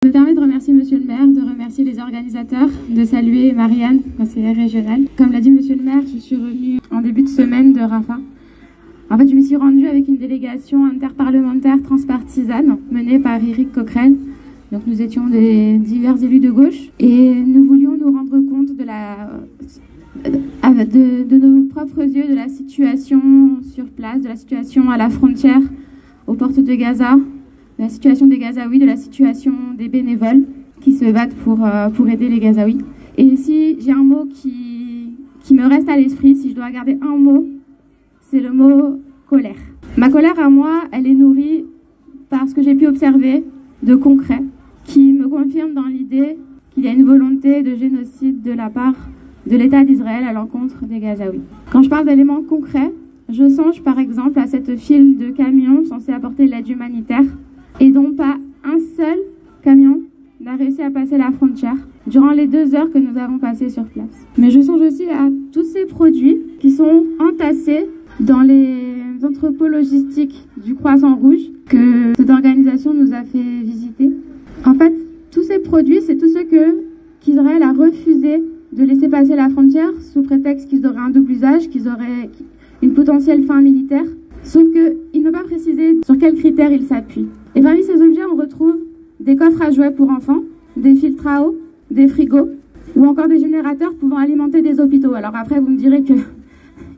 Je me permets de remercier Monsieur le maire, de remercier les organisateurs, de saluer Marianne, conseillère régionale. Comme l'a dit Monsieur le maire, je suis revenue en début de semaine de Rafah. En fait, je me suis rendue avec une délégation interparlementaire transpartisane menée par Éric Coquerel. Donc nous étions des divers élus de gauche et nous voulions nous rendre compte de nos propres yeux de la situation sur place, de la situation à la frontière, aux portes de Gaza, de la situation des Gazaouis, de la situation des bénévoles qui se battent pour aider les Gazaouis. Et si j'ai un mot qui me reste à l'esprit, si je dois garder un mot, c'est le mot colère. Ma colère à moi, elle est nourrie par ce que j'ai pu observer de concret, qui me confirme dans l'idée qu'il y a une volonté de génocide de la part de l'État d'Israël à l'encontre des Gazaouis. Quand je parle d'éléments concrets, je songe par exemple à cette file de camions censés apporter l'aide humanitaire et dont pas un seul camion n'a réussi à passer la frontière durant les 2 heures que nous avons passées sur place. Mais je songe aussi à tous ces produits qui sont entassés dans les entrepôts logistiques du Croissant Rouge que cette organisation nous a fait visiter. En fait, tous ces produits, c'est tout ce qu'Israël a refusé de laisser passer la frontière sous prétexte qu'ils auraient un double usage, qu'ils auraient une potentielle fin militaire. Sauf qu'ils n'ont pas précisé sur quels critères ils s'appuient. Et parmi ces objets, on retrouve des coffres à jouets pour enfants, des filtres à eau, des frigos, ou encore des générateurs pouvant alimenter des hôpitaux. Alors après, vous me direz que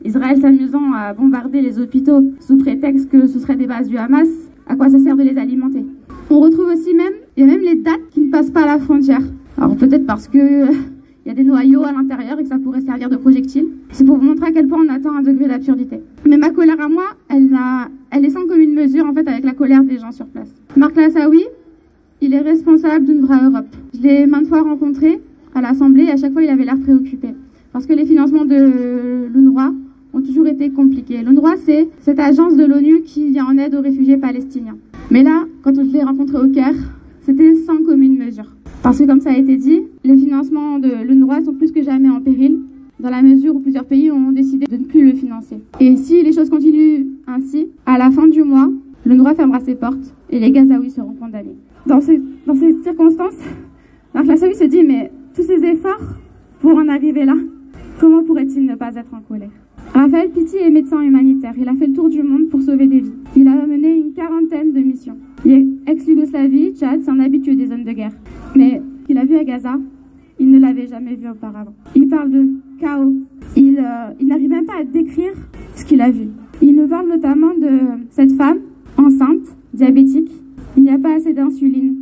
Israël s'amusant à bombarder les hôpitaux sous prétexte que ce seraient des bases du Hamas, à quoi ça sert de les alimenter? On retrouve aussi il y a même les dates qui ne passent pas à la frontière. Alors peut-être parce que il y a des noyaux à l'intérieur et que ça pourrait servir de projectile. C'est pour vous montrer à quel point on atteint un degré d'absurdité. Mais ma colère à moi, elle est sans commune mesure en fait avec la colère des gens sur place. Marc Lassaoui, il est responsable d'une vraie Europe. Je l'ai maintes fois rencontré à l'Assemblée et à chaque fois il avait l'air préoccupé. Parce que les financements de l'UNRWA ont toujours été compliqués. L'UNRWA, c'est cette agence de l'ONU qui vient en aide aux réfugiés palestiniens. Mais là, quand je l'ai rencontré au Caire, c'était sans commune mesure. Parce que comme ça a été dit, les financements de l'UNRWA sont plus que jamais en péril, dans la mesure où plusieurs pays ont décidé de ne plus le financer. Et si les choses continuent ainsi, à la fin du mois, l'UNRWA fermera ses portes et les Gazaouis seront condamnés. Dans ces circonstances, Marc Lassaoui se dit, mais tous ces efforts pour en arriver là, comment pourrait-il ne pas être en colère? Raphaël Pitti est médecin humanitaire. Il a fait le tour du monde pour sauver des vies. Il a mené une 40aine de missions. Il est ex-Yougoslavie, Tchad, c'est un habitué des zones de guerre. Mais ce qu'il a vu à Gaza, il ne l'avait jamais vu auparavant. Il parle de chaos. Il n'arrive même pas à décrire ce qu'il a vu. Il nous parle notamment de cette femme enceinte, diabétique. Il n'y a pas assez d'insuline.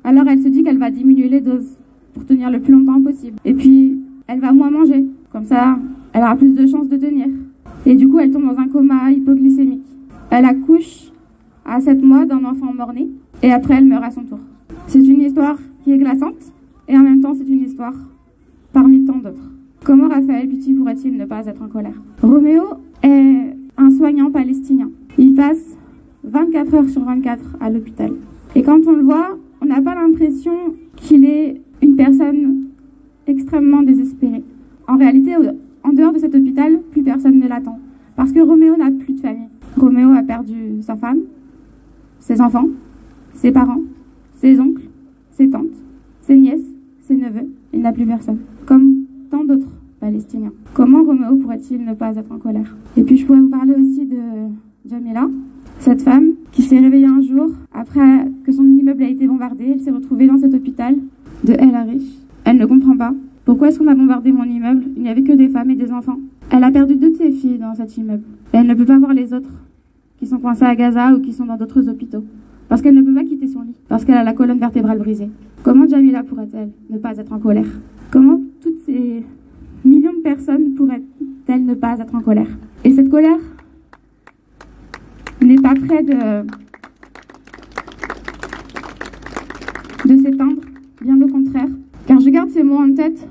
Alors elle se dit qu'elle va diminuer les doses pour tenir le plus longtemps possible. Et puis, elle va moins manger. Comme ça, elle aura plus de chances de tenir. Et du coup, elle tombe dans un coma hypoglycémique. Elle accouche à 7 mois d'un enfant mort-né. Et après, elle meurt à son tour. C'est une histoire qui est glaçante. Et en même temps, c'est une histoire parmi tant d'autres. Comment Raphaël Pitti pourrait-il ne pas être en colère? Roméo est un soignant palestinien. Il passe 24 heures sur 24 à l'hôpital. Et quand on le voit, on n'a pas l'impression qu'il est une personne extrêmement désespérée. En réalité, en dehors de cet hôpital, plus personne ne l'attend. Parce que Roméo n'a plus de famille. Roméo a perdu sa femme, ses enfants, ses parents, ses oncles, ses tantes, ses nièces, ses neveux. Il n'a plus personne. Comme tant d'autres Palestiniens. Comment Roméo pourrait-il ne pas être en colère? Et puis je pourrais vous parler aussi de Jamila, cette femme qui s'est réveillée un jour après que son immeuble a été bombardé. Elle s'est retrouvée dans cet hôpital de El Arish. Elle ne comprend pas. Pourquoi est-ce qu'on a bombardé mon immeuble? Il n'y avait que des femmes et des enfants. Elle a perdu 2 de ses filles dans cet immeuble. Et elle ne peut pas voir les autres qui sont coincés à Gaza ou qui sont dans d'autres hôpitaux. Parce qu'elle ne peut pas quitter son lit. Parce qu'elle a la colonne vertébrale brisée. Comment Jamila pourrait-elle ne pas être en colère? Comment toutes ces millions de personnes pourraient-elles ne pas être en colère? Et cette colère n'est pas près de s'éteindre, bien au contraire. Car je garde ces mots en tête,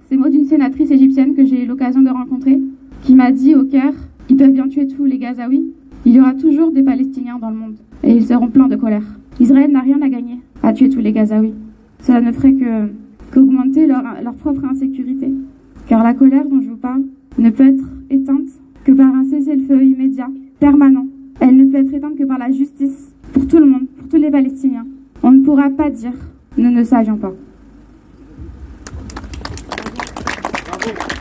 ces mots d'une sénatrice égyptienne que j'ai eu l'occasion de rencontrer, qui m'a dit au Caire, ils peuvent bien tuer tous les Gazaouis, il y aura toujours des Palestiniens dans le monde, et ils seront pleins de colère. Israël n'a rien à gagner à tuer tous les Gazaouis. Cela ne ferait qu'augmenter leur propre insécurité. Car la colère dont je vous parle ne peut être éteinte que par un cessez-le-feu immédiat, permanent. Elle ne peut être éteinte que par la justice pour tout le monde, pour tous les Palestiniens. On ne pourra pas dire Nous ne savions pas. Bravo.